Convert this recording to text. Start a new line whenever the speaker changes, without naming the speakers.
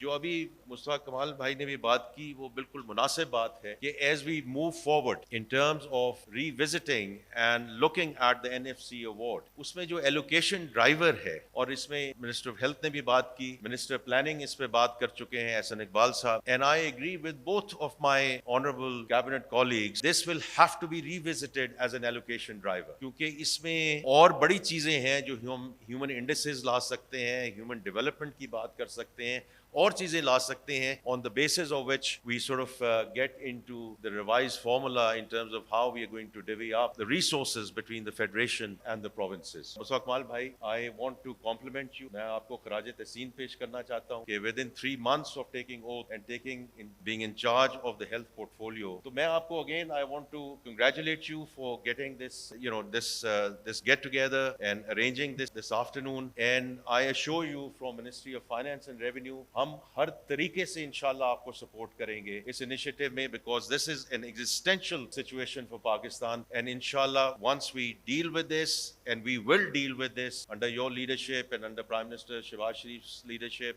जो अभी मुस्तफा कमाल भाई ने भी बात की वो बिल्कुल मुनासिब बात है कि as we move forward in terms of revisiting and looking at the NFC award, उसमें जो एलोकेशन ड्राइवर है, और इसमें मिनिस्टर ऑफ हेल्थ ने भी बात की, मिनिस्टर प्लानिंग इस पे बात कर चुके हैं एहसन इकबाल साहब, and I agree with both of my honourable cabinet colleagues, this will have to be revisited as an allocation driver, क्योंकि इसमें और बड़ी चीजें हैं जो ह्यूमन इंडिसेस ला सकते हैं, ह्यूमन डेवलपमेंट की बात कर सकते हैं, और चीजें ला सकते हैं on the basis of which we sort of get into the revised formula in terms of how we are going to divvy up the resources between the federation and the provinces. Mustafa कमाल भाई, I want to compliment you. मैं आपको खराज तहसीन पेश करना चाहता हूँ कि within 3 months of taking oath and being in charge of the health portfolio, तो मैं आपको again I want to congratulate you for getting this this get together and arranging this afternoon, and I assure you from Ministry of Finance and Revenue हम हर तरीके से इंशाल्लाह आपको support करेंगे इस इनिशिएटिव में, because this is an existential situation for Pakistan, and इंशाल्लाह once we deal with this, and we will deal with this under your leadership and under Prime Minister Shehbaz Sharif's leadership,